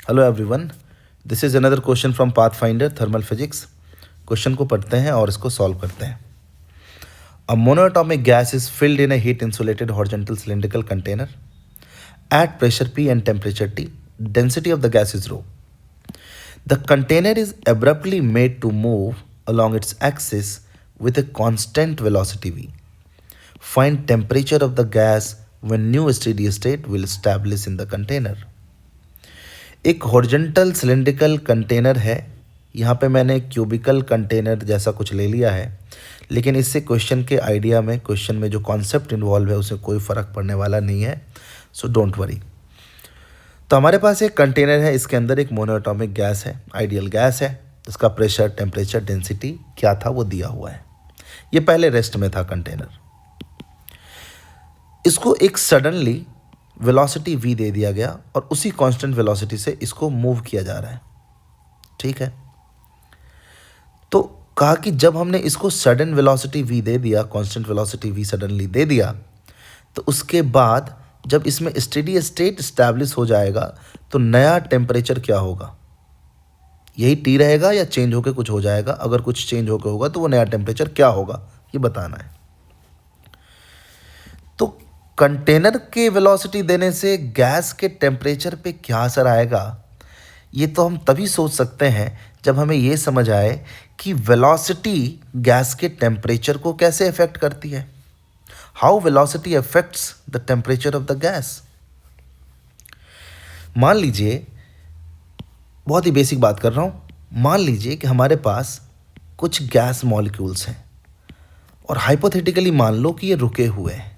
Hello everyone, this is another question from pathfinder thermal physics. Question को पढ़ते हैं और इसको सॉल्व करते हैं। A monoatomic gas is filled in a heat insulated horizontal cylindrical container at pressure P and temperature T. Density of the gas is rho. The container is abruptly made to move along its axis with a constant velocity v. Find temperature of the gas when new steady state will establish in the container. एक horizontal cylindrical container है। यहाँ पे मैंने cubicle container जैसा कुछ ले लिया है, लेकिन इससे क्वेश्चन के आइडिया में, क्वेश्चन में जो कॉन्सेप्ट इन्वॉल्व है उससे कोई फ़र्क पड़ने वाला नहीं है, सो डोंट वरी। तो हमारे पास एक कंटेनर है, इसके अंदर एक मोनोएटॉमिक गैस है, आइडियल गैस है। इसका प्रेशर, टेम्परेचर, डेंसिटी क्या था वो दिया हुआ है। ये पहले रेस्ट में था कंटेनर। इसको एक सडनली वेलोसिटी v दे दिया गया और उसी कांस्टेंट वेलोसिटी से इसको मूव किया जा रहा है। ठीक है, तो कहा कि जब हमने इसको सडन वेलोसिटी v दे दिया, constant velocity v suddenly they दिया, तो उसके बाद जब इसमें स्टेडी स्टेट इस्टेब्लिश हो जाएगा तो नया टेम्परेचर क्या होगा? यही टी रहेगा या चेंज होकर कुछ हो जाएगा? अगर कुछ चेंज होकर होगा तो वो नया टेम्परेचर क्या होगा, ये बताना है। तो कंटेनर के वेलोसिटी देने से गैस के टेम्परेचर पे क्या असर आएगा, ये तो हम तभी सोच सकते हैं जब हमें ये समझ आए कि वेलोसिटी गैस के टेम्परेचर को कैसे अफेक्ट करती है। How velocity affects the temperature of the gas. मान लीजिए, बहुत ही बेसिक बात कर रहा हूँ, मान लीजिए कि हमारे पास कुछ गैस मॉलिक्यूल्स हैं और हाइपोथेटिकली मान लो कि ये रुके हुए हैं।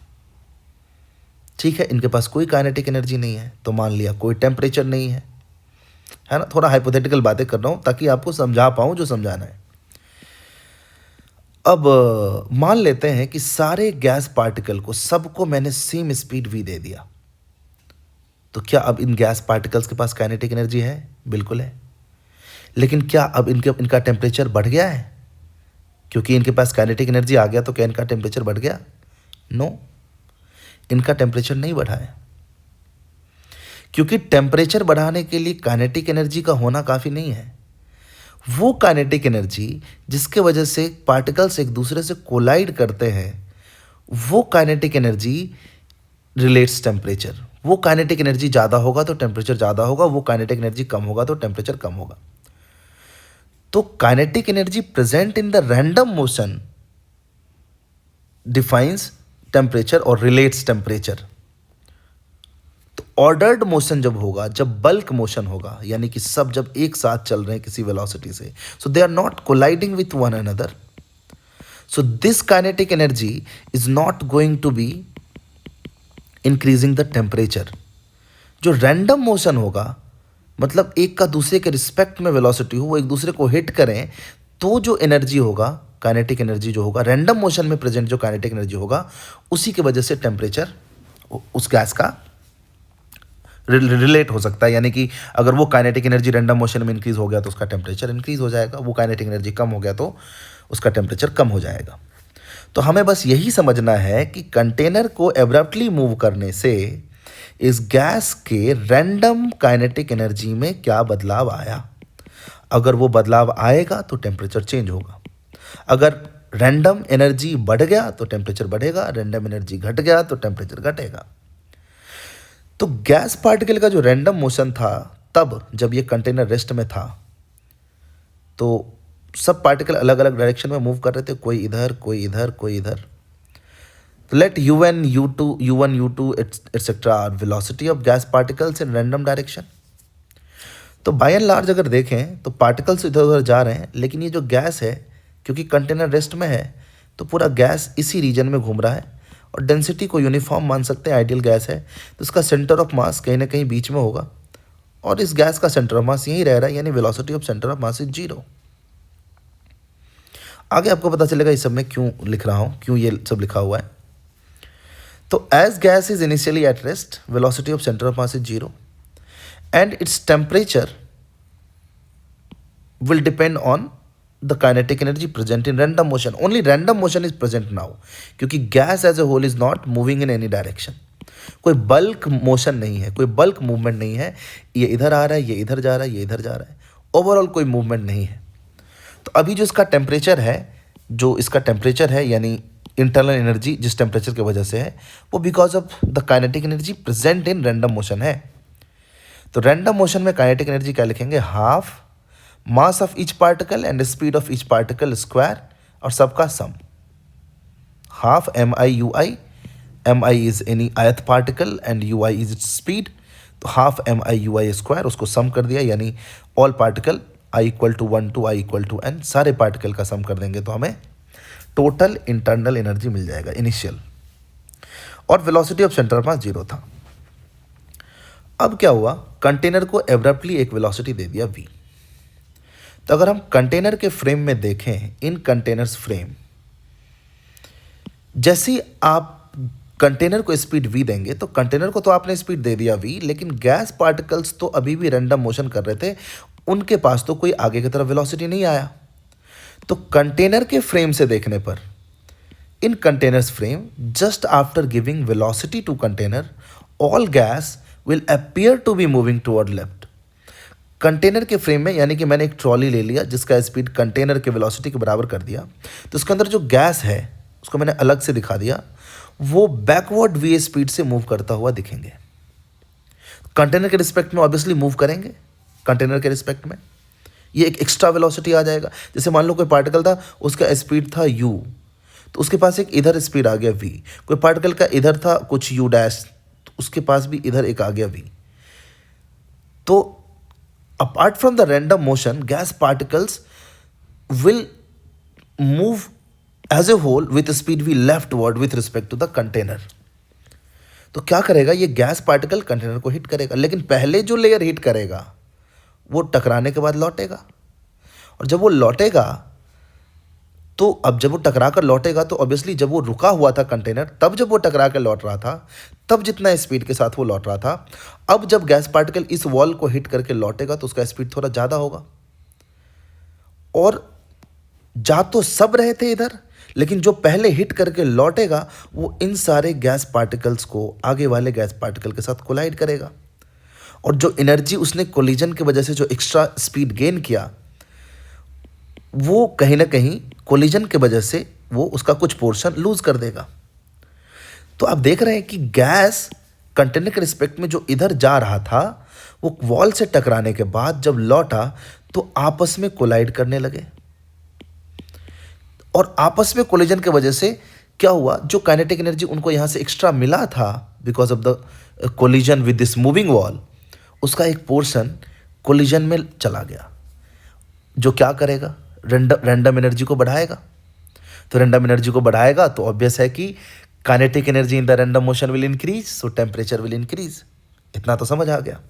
ठीक है, इनके पास कोई काइनेटिक एनर्जी नहीं है, तो मान लिया कोई टेम्परेचर नहीं है ना। थोड़ा हाइपोथेटिकल बातें कर रहा हूँ ताकि आपको समझा पाऊँ जो समझाना है। अब मान लेते हैं कि सारे गैस पार्टिकल को, सबको मैंने सेम स्पीड v दे दिया, तो क्या अब इन गैस पार्टिकल्स के पास काइनेटिक एनर्जी है? बिल्कुल है। लेकिन क्या अब इनका टेम्परेचर बढ़ गया है? क्योंकि इनके पास काइनेटिक एनर्जी आ गया तो क्या इनका टेम्परेचर बढ़ गया? नो, इनका टेम्परेचर नहीं बढ़ा है, क्योंकि टेम्परेचर बढ़ाने के लिए काइनेटिक एनर्जी का होना काफ़ी नहीं है। वो काइनेटिक एनर्जी जिसके वजह से पार्टिकल्स एक दूसरे से कोलाइड करते हैं, वो काइनेटिक एनर्जी रिलेट्स टेम्परेचर। वो काइनेटिक एनर्जी ज़्यादा होगा तो टेम्परेचर ज़्यादा होगा, वो काइनेटिक एनर्जी कम होगा तो टेम्परेचर कम होगा। तो kinetic energy present in the random motion defines temperature और रिलेट्स टेम्परेचर। तो ऑर्डर्ड मोशन जब होगा, जब बल्क मोशन होगा, यानी कि सब जब एक साथ चल रहे हैं किसी वेलोसिटी से, so they are not colliding with one another, so this kinetic energy is not going to be increasing the temperature. जो रैंडम मोशन होगा, मतलब एक का दूसरे के रिस्पेक्ट में वेलोसिटी हो, वो एक दूसरे को हिट करें, तो जो एनर्जी होगा, काइनेटिक एनर्जी जो होगा, रैंडम मोशन में प्रेजेंट जो काइनेटिक एनर्जी होगा, उसी की वजह से टेम्परेचर उस गैस का रिलेट हो सकता है। यानी कि अगर वो काइनेटिक एनर्जी रैंडम मोशन में इंक्रीज हो गया तो उसका टेम्परेचर इंक्रीज हो जाएगा, वो काइनेटिक एनर्जी कम हो गया तो उसका टेम्परेचर कम हो जाएगा। तो हमें बस यही समझना है कि कंटेनर को एब्रप्टली मूव करने से इस गैस के रैंडम काइनेटिक एनर्जी में क्या बदलाव आया। अगर वो बदलाव आएगा तो टेम्परेचर चेंज होगा। अगर रैंडम एनर्जी बढ़ गया तो टेम्परेचर बढ़ेगा, रैंडम एनर्जी घट गया तो टेम्परेचर घटेगा। तो गैस पार्टिकल का जो रैंडम मोशन था, तब जब ये कंटेनर रेस्ट में था, तो सब पार्टिकल अलग अलग डायरेक्शन में मूव कर रहे थे, कोई इधर, कोई इधर, कोई इधर। तो let u1, u2, u1, u2 etcetera are velocity of gas particles in random direction. तो बाय एंड लार्ज अगर देखें तो पार्टिकल्स इधर उधर जा रहे हैं, लेकिन ये जो गैस है, क्योंकि कंटेनर रेस्ट में है, तो पूरा गैस इसी रीजन में घूम रहा है और डेंसिटी को यूनिफॉर्म मान सकते हैं, आइडियल गैस है, तो इसका सेंटर ऑफ मास कहीं ना कहीं बीच में होगा और इस गैस का सेंटर ऑफ मास यहीं रह रहा है, यानी velocity of centre of mass is 0। आगे आपको पता चलेगा इस सब में क्यों लिख रहा हूँ, क्यों ये सब लिखा हुआ है। तो as gas is initially at rest, velocity of centre of mass is 0 and its temperature will depend on the kinetic energy present in random motion. Only random motion is present now, क्योंकि gas as a whole is not moving in any direction. कोई bulk motion नहीं है, कोई bulk movement नहीं है। ये इधर आ रहा है, ये इधर जा रहा है, ये इधर जा रहा है, ओवरऑल कोई मूवमेंट नहीं है। तो अभी जो इसका टेम्परेचर है, यानी इंटरनल एनर्जी जिस टेम्परेचर की वजह से है, वो because of the kinetic energy present in random motion है। तो रैंडम मोशन में काइनेटिक एनर्जी क्या लिखेंगे, half mass of each particle and speed of each particle square, और सबका sum, half mi/ui, mi is any ith particle and ui is its speed, तो half mi/ui square, उसको sum कर दिया, यानी all particle i = 1 to i = n, सारे particle का सम कर देंगे तो हमें टोटल इंटरनल एनर्जी मिल जाएगा इनिशियल। और वेलोसिटी ऑफ सेंटर ऑफ मास 0 था। अब क्या हुआ, कंटेनर को एब्रप्टली एक वेलोसिटी दे दिया v। तो अगर हम कंटेनर के फ्रेम में देखें, इन कंटेनर्स फ्रेम, जैसे ही आप कंटेनर को स्पीड v देंगे, तो कंटेनर को तो आपने स्पीड दे दिया v, लेकिन गैस पार्टिकल्स तो अभी भी रैंडम मोशन कर रहे थे, उनके पास तो कोई आगे की तरफ वेलोसिटी नहीं आया। तो कंटेनर के फ्रेम से देखने पर, in containers frame, just after giving velocity to container, all gas will appear to be moving toward left. Container के फ्रेम में, यानी कि मैंने एक ट्रॉली ले लिया जिसका स्पीड कंटेनर के वेलोसिटी के बराबर कर दिया, तो उसके अंदर जो गैस है उसको मैंने अलग से दिखा दिया, वो बैकवर्ड वी स्पीड से मूव करता हुआ दिखेंगे। कंटेनर के रिस्पेक्ट में ऑब्वियसली मूव करेंगे, कंटेनर के रिस्पेक्ट में ये एक एक्स्ट्रा वेलोसिटी आ जाएगा। जैसे मान लो कोई पार्टिकल था, उसका स्पीड था u, तो उसके पास एक इधर स्पीड आ गया v। कोई पार्टिकल का इधर था कुछ u डैश, तो उसके पास भी इधर एक आ गया v। तो apart from the random motion, gas particles will move as a whole with speed v leftward with respect to the container. तो क्या करेगा, ये गैस पार्टिकल कंटेनर को हिट करेगा, लेकिन पहले जो लेयर हिट करेगा वो टकराने के बाद लौटेगा। और जब वो लौटेगा, तो अब जब वो टकरा कर लौटेगा, तो ऑब्वियसली जब वो रुका हुआ था कंटेनर, तब जब वो टकरा कर लौट रहा था, तब जितना स्पीड के साथ वो लौट रहा था, अब जब गैस पार्टिकल इस वॉल को हिट करके लौटेगा तो उसका स्पीड थोड़ा ज़्यादा होगा। और जा तो सब रहे थे इधर, लेकिन जो पहले हिट करके लौटेगा वो इन सारे गैस पार्टिकल्स को आगे वाले गैस पार्टिकल के साथ कोलाइड करेगा। और जो एनर्जी उसने कोलिजन की वजह से जो एक्स्ट्रा स्पीड गेन किया, वो कहीं ना कहीं कोलिजन की वजह से वो उसका कुछ पोर्शन लूज कर देगा। तो आप देख रहे हैं कि गैस कंटेनर के रिस्पेक्ट में जो इधर जा रहा था, वो वॉल से टकराने के बाद जब लौटा तो आपस में कोलाइड करने लगे। और आपस में कोलिजन की वजह से क्या हुआ, जो काइनेटिक एनर्जी उनको यहाँ से एक्स्ट्रा मिला था because of the collision with this moving wall, उसका एक पोर्शन कोलिजन में चला गया, जो क्या करेगा, रैंडम एनर्जी को बढ़ाएगा। तो रैंडम एनर्जी को बढ़ाएगा तो ऑब्वियस है कि kinetic energy in the random motion will increase, so temperature will increase. इतना तो समझ आ गया।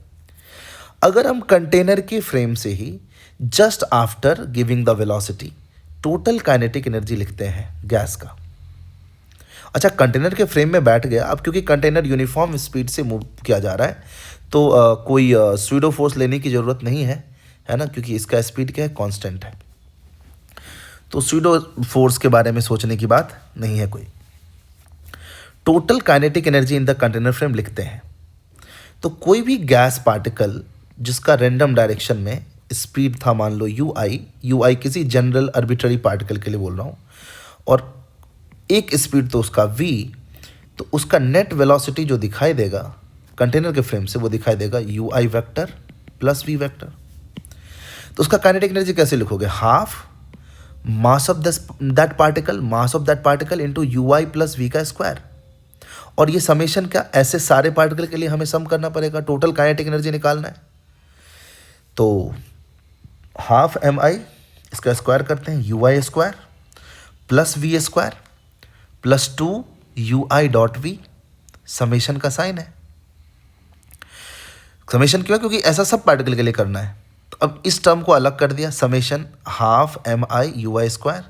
अगर हम कंटेनर के फ्रेम से ही just after giving the velocity total kinetic energy लिखते हैं गैस का। अच्छा, कंटेनर के फ्रेम में बैठ गया। अब क्योंकि कंटेनर यूनिफॉर्म स्पीड से मूव किया जा रहा है, तो कोई स्यूडो फोर्स लेने की ज़रूरत नहीं है ना, क्योंकि इसका स्पीड क्या है, कांस्टेंट है। तो स्यूडो फोर्स के बारे में सोचने की बात नहीं है कोई। Total kinetic energy in the container frame लिखते हैं। तो कोई भी गैस पार्टिकल जिसका रैंडम डायरेक्शन में स्पीड था, मान लो ui किसी जनरल आर्बिट्ररी पार्टिकल के लिए बोल रहा हूँ, और एक स्पीड तो उसका v, तो उसका नेट वेलोसिटी जो दिखाई देगा कंटेनर के फ्रेम से, वो दिखाई देगा ui vector plus v vector. तो उसका काइनेटिक एनर्जी कैसे लिखोगे, half mass of that particle into ui plus v का स्क्वायर। और ये समेशन क्या, ऐसे सारे पार्टिकल के लिए हमें सम करना पड़ेगा, टोटल काइनेटिक एनर्जी निकालना है। तो हाफ mi, इसका स्क्वायर करते हैं, ui square plus v square plus 2 ui dot v, summation का साइन है। समेशन क्यों, क्योंकि ऐसा सब पार्टिकल के लिए करना है। तो अब इस टर्म को अलग कर दिया, summation half mi ui square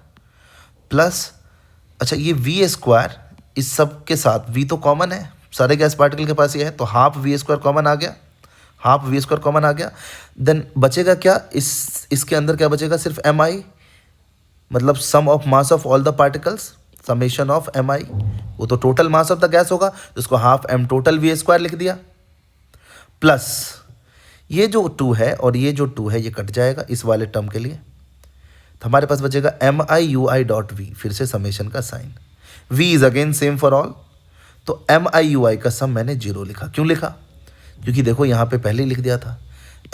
plus, अच्छा ये v स्क्वायर, इस सब के साथ v तो कॉमन है, सारे गैस पार्टिकल के पास ये है, तो हाफ v स्क्वायर कॉमन आ गया, हाफ v स्क्वायर कॉमन आ गया। देन बचेगा क्या, इसके अंदर क्या बचेगा, सिर्फ mi, मतलब sum of mass of all the particles summation of M I, वो तो total mass of the gas होगा, जिसको half M total we square लिख दिया, प्लस ये जो 2 है और ये जो 2 है ये कट जाएगा इस वाले टर्म के लिए, तो हमारे पास बचेगा m I you i dot v, फिर से समेशन का sign, v is again same for all, तो एम आई यू आई का सम मैंने 0 लिखा। क्यों लिखा? क्योंकि देखो यहाँ पे पहले ही लिख दिया था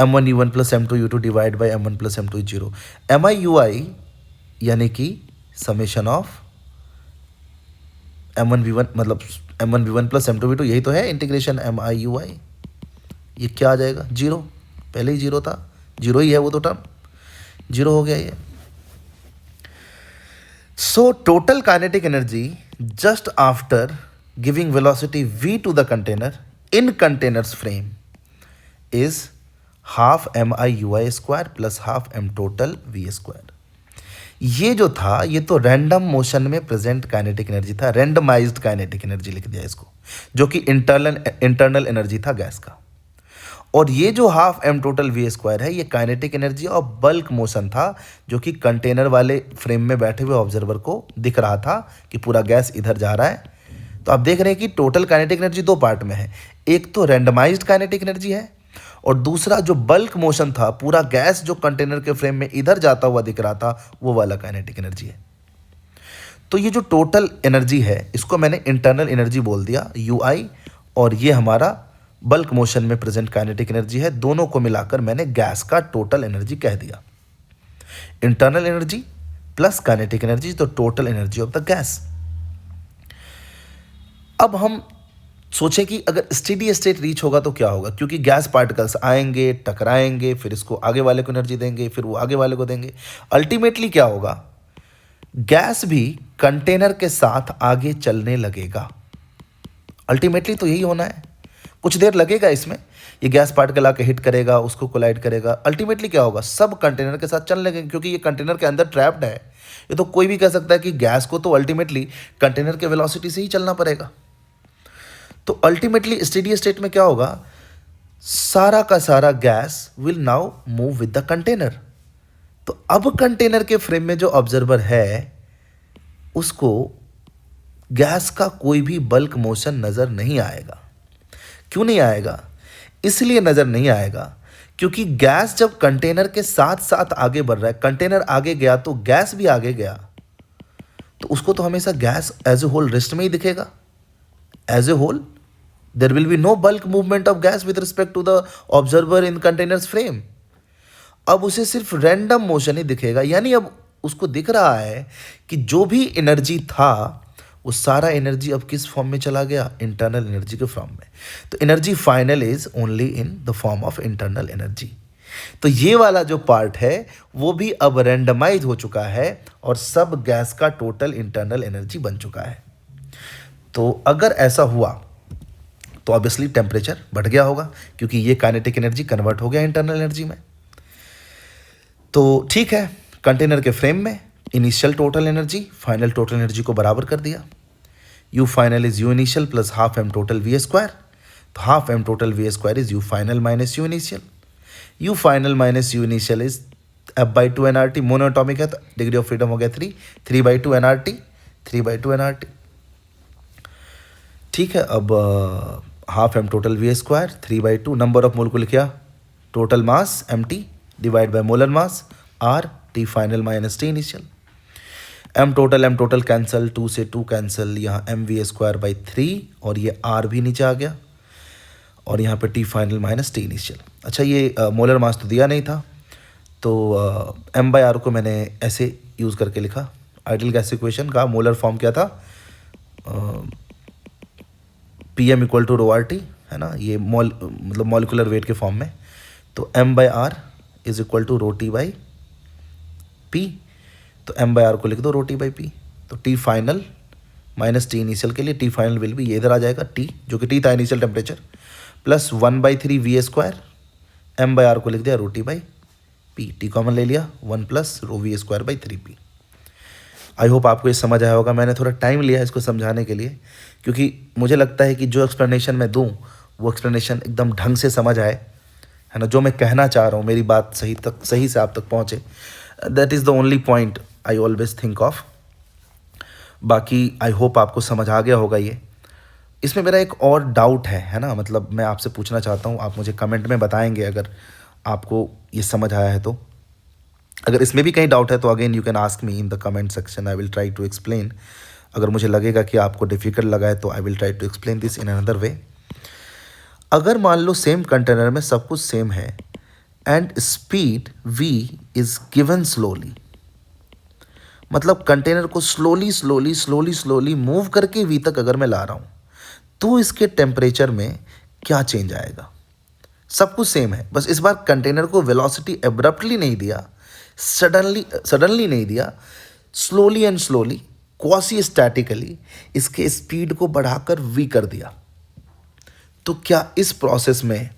m1u1 plus m2u2 divide by m1 plus m2 0, M I you I यानी कि समेशन ऑफ m1v1 मतलब m1v1 प्लस m2v2, यही तो है इंटीग्रेशन एम आई यू आई, ये क्या आ जाएगा 0, पहले ही 0 था, 0 ही है वो तो टर्म, 0 हो गया ये। So total kinetic energy just after giving velocity v to the container in container's frame is half mi ui square plus half m total v square। ये जो था ये तो रैंडम मोशन में प्रेजेंट काइनेटिक एनर्जी था, randomised kinetic energy लिख दिया इसको, जो कि इंटरनल एनर्जी था गैस का। और ये जो half M total we square है ये काइनेटिक एनर्जी और बल्क मोशन था, जो कि कंटेनर वाले फ्रेम में बैठे हुए ऑब्जर्वर को दिख रहा था कि पूरा गैस इधर जा रहा है। तो आप देख रहे हैं कि टोटल काइनेटिक एनर्जी 2 पार्ट में है, एक तो रैंडमाइज्ड काइनेटिक एनर्जी है और दूसरा जो बल्क मोशन था, पूरा गैस जो कंटेनर के फ्रेम में इधर जाता हुआ दिख रहा था, वो वाला काइनेटिक एनर्जी है। तो ये जो टोटल एनर्जी है इसको मैंने इंटरनल एनर्जी बोल दिया यू आई, और ये हमारा बल्क मोशन में प्रेजेंट काइनेटिक एनर्जी है, दोनों को मिलाकर मैंने गैस का टोटल एनर्जी कह दिया। Internal energy plus kinetic energy, तो total energy of the gas. अब हम सोचें कि अगर स्टेडी स्टेट रीच होगा तो क्या होगा, क्योंकि गैस पार्टिकल्स आएंगे, टकराएंगे, फिर इसको आगे वाले को एनर्जी देंगे, फिर वो आगे वाले को देंगे। अल्टीमेटली क्या होगा, गैस भी कंटेनर के साथ आगे चलने लगेगा। अल्टीमेटली तो यही होना है, कुछ देर लगेगा इसमें, ये गैस पार्टिकल आके हिट करेगा, उसको कोलाइड करेगा, अल्टीमेटली क्या होगा, सब कंटेनर के साथ चलने लगेंगे, क्योंकि ये कंटेनर के अंदर ट्रैप्ड है। ये तो कोई भी कह सकता है कि गैस को तो अल्टीमेटली कंटेनर के वेलोसिटी से ही चलना पड़ेगा। तो अल्टीमेटली स्टेडी स्टेट में क्या होगा, सारा का सारा gas will now move with the container. तो अब कंटेनर के फ्रेम में जो ऑब्जर्वर है उसको गैस का कोई भी बल्क मोशन नजर नहीं आएगा। क्यों नहीं आएगा? इसलिए नजर नहीं आएगा क्योंकि गैस जब कंटेनर के साथ साथ आगे बढ़ रहा है, कंटेनर आगे गया तो गैस भी आगे गया, तो उसको तो हमेशा gas as a whole rest में ही दिखेगा। As a whole there will be no bulk movement of gas with respect to the observer in containers frame. अब उसे सिर्फ रैंडम मोशन ही दिखेगा, यानी अब उसको दिख रहा है कि जो भी एनर्जी था वो सारा एनर्जी अब किस फॉर्म में चला गया, इंटरनल एनर्जी के फॉर्म में। तो energy final is only in the form of internal energy. तो ये वाला जो पार्ट है वो भी अब रैंडमाइज हो चुका है और सब गैस का टोटल इंटरनल एनर्जी बन चुका है। तो अगर ऐसा हुआ तो ऑब्वियसली टेम्परेचर बढ़ गया होगा, क्योंकि ये काइनेटिक एनर्जी कन्वर्ट हो गया इंटरनल एनर्जी में। तो ठीक है, कंटेनर के फ्रेम में initial total energy final total energy को बराबर कर दिया। U final is U initial plus half M total we square, तो half M total we square is U final minus U initial. U final minus U initial is F/2 nRT, monoatomic है तो degree of freedom हो गया 3/2 nRT, 3/2 nRT। ठीक है, अब half M total we square 3/2, number of mole को लिखा total mass mt divide by molar mass R, T final minus T initial. m total cancel, 2 से 2 कैंसिल, यहाँ mv स्क्वायर बाई 3 और ये R भी नीचे आ गया और यहाँ पे T final minus T initial. अच्छा, ये मोलर मास तो दिया नहीं था, तो m/r को मैंने ऐसे यूज़ करके लिखा। आइडियल गैस इक्वेशन का मोलर फॉर्म क्या था, Pm इक्वल टू ρRT है ना, ये मतलब मॉलिकुलर वेट के फॉर्म में। तो m/r is equal to ρT/P, तो m/r को लिख दो ρT/P। तो T final minus T initial के लिए T फाइनल विल भी ये इधर आ जाएगा, T जो कि T था initial temperature, plus 1/3 V square, m/r को लिख दिया ρT/P, T कॉमन ले लिया, 1 plus ρV square by 3P। I hope आपको ये समझ आया होगा। मैंने थोड़ा टाइम लिया इसको समझाने के लिए, क्योंकि मुझे लगता है कि जो एक्सप्लेनेशन मैं दूँ वो एक्सप्लेनेशन एकदम ढंग से समझ आए, है ना, जो मैं कहना चाह रहा हूँ मेरी बात सही से आप तक पहुँचे। That is the only point I always think of. बाकी आई होप आपको समझ आ गया होगा ये। इसमें मेरा एक और डाउट है ना, मतलब मैं आपसे पूछना चाहता हूँ, आप मुझे कमेंट में बताएंगे अगर आपको ये समझ आया है तो। अगर इसमें भी कहीं डाउट है तो again you can ask me in the comment section, I will try to explain. अगर मुझे लगेगा कि आपको डिफ़िकल्ट लगा है तो I will try to explain this in another way. अगर मान लो सेम कंटेनर में सब कुछ सेम है and speed v is given slowly, मतलब कंटेनर को slowly slowly slowly slowly move करके v तक अगर मैं ला रहा हूँ तो इसके टेम्परेचर में क्या चेंज आएगा। सब कुछ सेम है, बस इस बार कंटेनर को वेलोसिटी एब्रप्टली नहीं दिया, सडनली नहीं दिया, slowly and slowly quasi statically इसके स्पीड को बढ़ाकर v कर दिया। तो क्या इस प्रोसेस में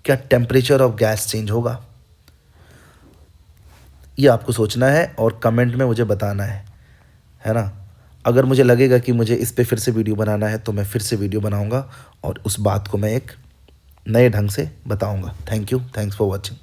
क्या टेम्परेचर ऑफ गैस चेंज होगा? ये आपको सोचना है और कमेंट में मुझे बताना है ना। अगर मुझे लगेगा कि मुझे इस पे फिर से वीडियो बनाना है तो मैं फिर से वीडियो बनाऊंगा और उस बात को मैं एक नए ढंग से बताऊंगा। Thank you, thanks for watching.